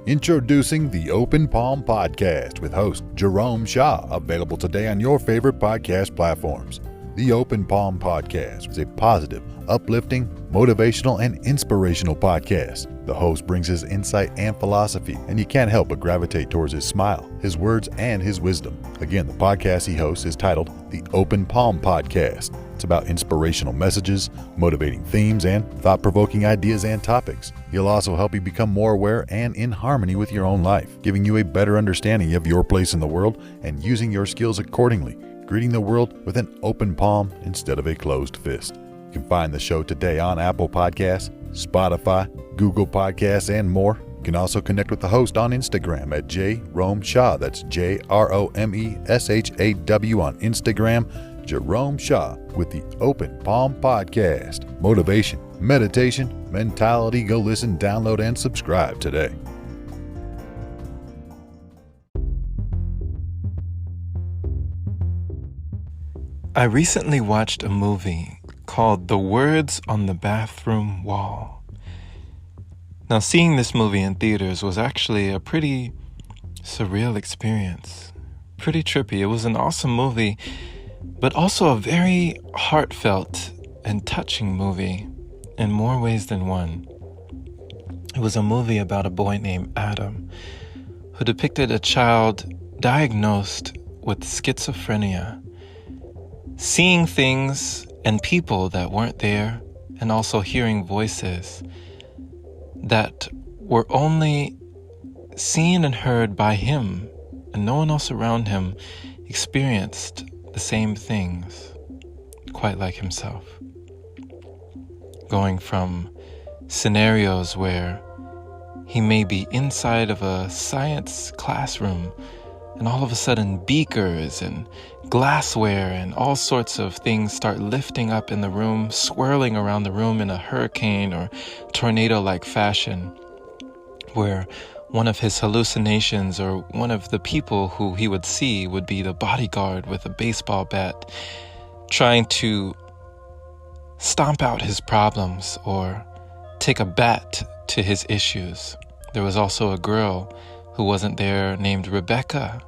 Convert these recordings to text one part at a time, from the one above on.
Introducing the Open Palm Podcast with host Jerome Shaw, available today on your favorite podcast platforms. The Open Palm Podcast is a positive, uplifting, motivational, and inspirational podcast. The host brings his insight and philosophy, and you can't help but gravitate towards his smile, his words, and his wisdom. Again, the podcast he hosts is titled The Open Palm Podcast. It's about inspirational messages, motivating themes, and thought-provoking ideas and topics. He'll also help you become more aware and in harmony with your own life, giving you a better understanding of your place in the world and using your skills accordingly, greeting the world with an open palm instead of a closed fist. You can find the show today on Apple Podcasts, Spotify, Google Podcasts, and more. You can also connect with the host on Instagram at Jerome Shaw. That's JROMESHAW on Instagram. Jerome Shaw with the Open Palm Podcast. Motivation, meditation, mentality. Go listen, download, and subscribe today. I recently watched a movie called The Words on the Bathroom Wall. Now, seeing this movie in theaters was actually a pretty surreal experience. Pretty trippy. It was an awesome movie, but also a very heartfelt and touching movie in more ways than one. It was a movie about a boy named Adam who depicted a child diagnosed with schizophrenia, seeing things and people that weren't there, and also hearing voices that were only seen and heard by him, and no one else around him experienced the same things, quite like himself. Going from scenarios where he may be inside of a science classroom and all of a sudden beakers and glassware and all sorts of things start lifting up in the room, swirling around the room in a hurricane or tornado-like fashion, where one of his hallucinations or one of the people who he would see would be the bodyguard with a baseball bat trying to stomp out his problems or take a bat to his issues. There was also a girl who wasn't there named Rebecca,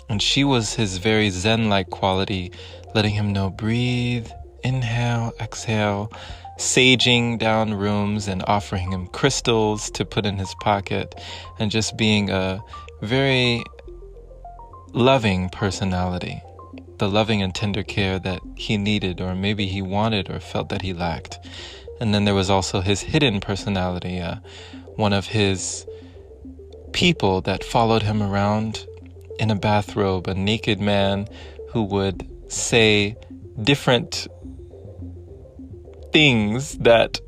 and she was his very Zen-like quality, letting him know, breathe, inhale, exhale, saging down rooms and offering him crystals to put in his pocket, and just being a very loving personality, the loving and tender care that he needed, or maybe he wanted or felt that he lacked. And then there was also his hidden personality, one of his people that followed him around in a bathrobe, a naked man who would say different things that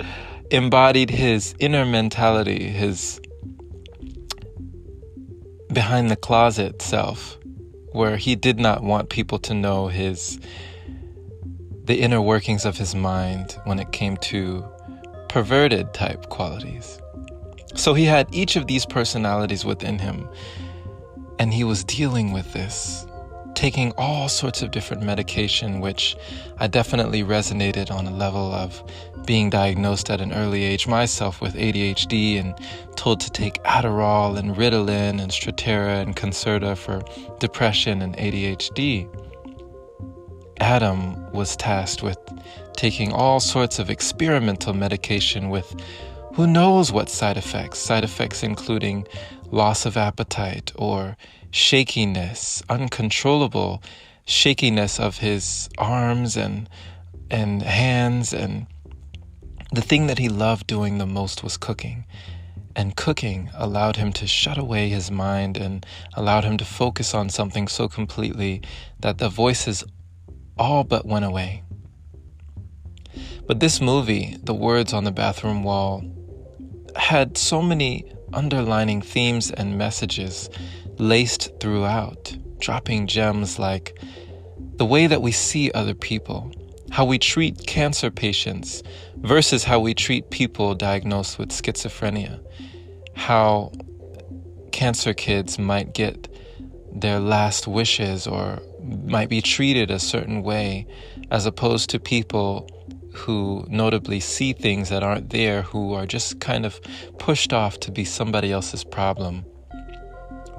embodied his inner mentality, his behind the closet self, where he did not want people to know the inner workings of his mind when it came to perverted type qualities. So he had each of these personalities within him, and he was dealing with this, taking all sorts of different medication, which I definitely resonated on a level of being diagnosed at an early age myself with ADHD and told to take Adderall and Ritalin and Strattera and Concerta for depression and ADHD. Adam was tasked with taking all sorts of experimental medication with who knows what side effects including loss of appetite or shakiness, uncontrollable shakiness of his arms and hands. And the thing that he loved doing the most was cooking. And cooking allowed him to shut away his mind and allowed him to focus on something so completely that the voices all but went away. But this movie, The Words on the Bathroom Wall, had so many underlining themes and messages laced throughout, dropping gems like the way that we see other people, how we treat cancer patients versus how we treat people diagnosed with schizophrenia, how cancer kids might get their last wishes or might be treated a certain way as opposed to people who notably see things that aren't there, who are just kind of pushed off to be somebody else's problem,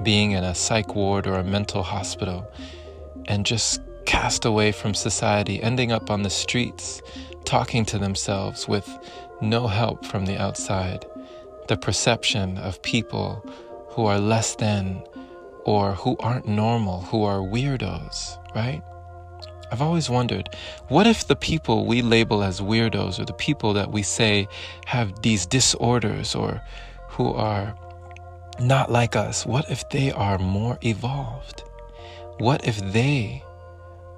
being in a psych ward or a mental hospital, and just cast away from society, ending up on the streets, talking to themselves with no help from the outside. The perception of people who are less than, or who aren't normal, who are weirdos, right? I've always wondered, what if the people we label as weirdos, or the people that we say have these disorders, or who are not like us, what if they are more evolved? What if they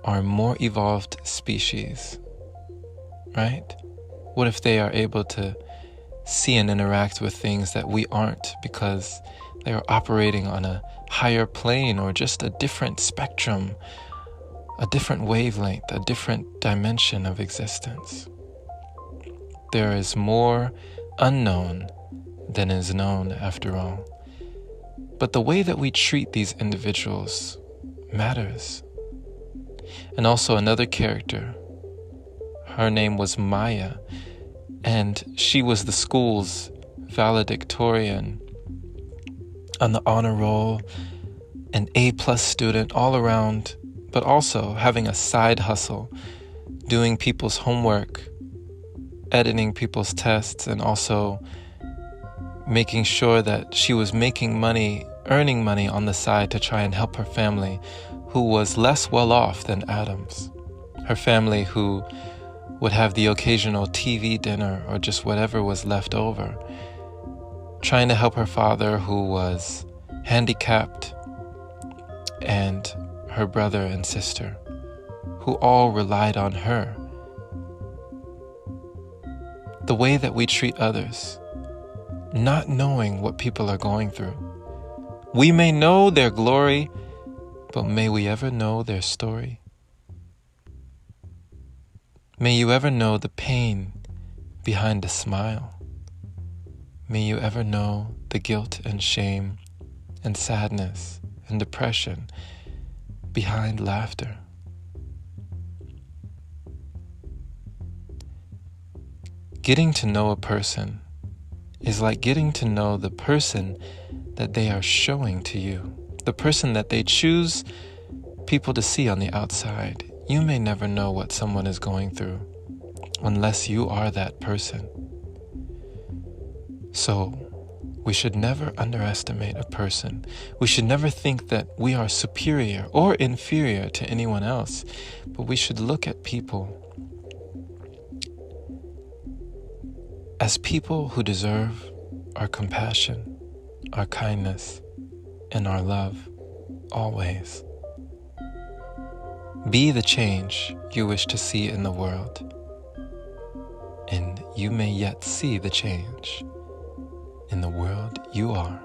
are more evolved species, right? What if they are able to see and interact with things that we aren't, because they are operating on a higher plane, or just a different spectrum, a different wavelength, a different dimension of existence? There is more unknown than is known, after all. But the way that we treat these individuals matters. And also another character, her name was Maya, and she was the school's valedictorian on the honor roll, an A+ student all around, but also having a side hustle, doing people's homework, editing people's tests, and also making sure that she was making money, earning money on the side to try and help her family, who was less well off than Adam's. Her family who would have the occasional TV dinner or just whatever was left over, trying to help her father who was handicapped, and her brother and sister, who all relied on her. The way that we treat others, not knowing what people are going through. We may know their glory, but may we ever know their story? May you ever know the pain behind a smile? May you ever know the guilt and shame and sadness and depression behind laughter? Getting to know a person is like getting to know the person that they are showing to you, the person that they choose people to see on the outside. You may never know what someone is going through unless you are that person. So, we should never underestimate a person. We should never think that we are superior or inferior to anyone else, but we should look at people as people who deserve our compassion, our kindness, and our love, always. Be the change you wish to see in the world, and you may yet see the change in the world you are.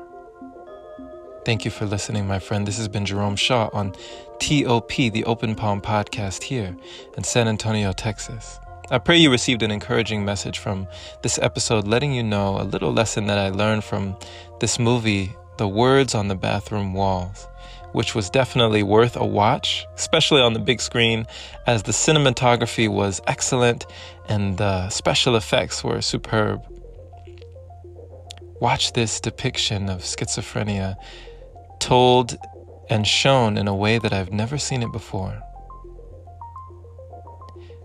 Thank you for listening, my friend. This has been Jerome Shaw on TOP, the Open Palm Podcast here in San Antonio, Texas. I pray you received an encouraging message from this episode, letting you know a little lesson that I learned from this movie, The Words on the Bathroom Walls, which was definitely worth a watch, especially on the big screen, as the cinematography was excellent and the special effects were superb. Watch this depiction of schizophrenia told and shown in a way that I've never seen it before.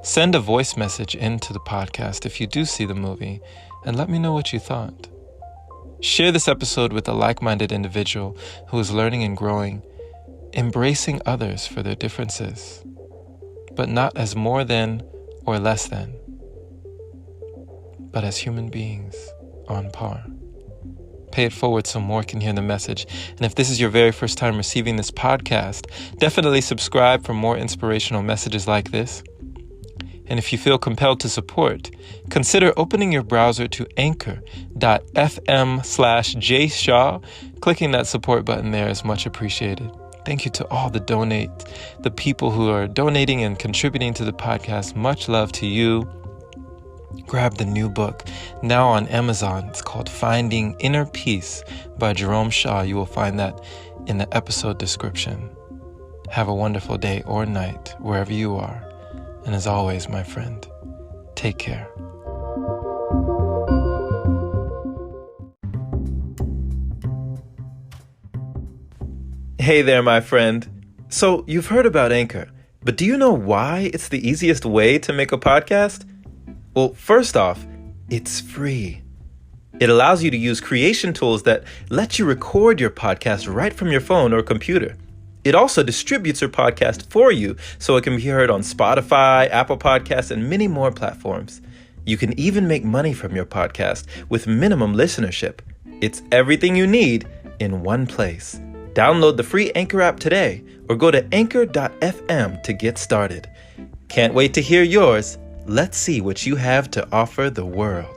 Send a voice message into the podcast if you do see the movie, and let me know what you thought. Share this episode with a like-minded individual who is learning and growing, embracing others for their differences, but not as more than or less than, but as human beings on par. Pay it forward so more can hear the message. And if this is your very first time receiving this podcast, definitely subscribe for more inspirational messages like this. And if you feel compelled to support, consider opening your browser to anchor.fm/jshaw. Clicking that support button there is much appreciated. Thank you to all the people who are donating and contributing to the podcast. Much love to you. Grab the new book now on Amazon. It's called Finding Inner Peace by Jerome Shaw. You will find that in the episode description. Have a wonderful day or night wherever you are. And as always, my friend, Take care. Hey there, my friend. So, you've heard about Anchor, but do you know why it's the easiest way to make a podcast? Well, first off, it's free. It allows you to use creation tools that let you record your podcast right from your phone or computer. It also distributes your podcast for you so it can be heard on Spotify, Apple Podcasts, and many more platforms. You can even make money from your podcast with minimum listenership. It's everything you need in one place. Download the free Anchor app today or go to anchor.fm to get started. Can't wait to hear yours. Let's see what you have to offer the world.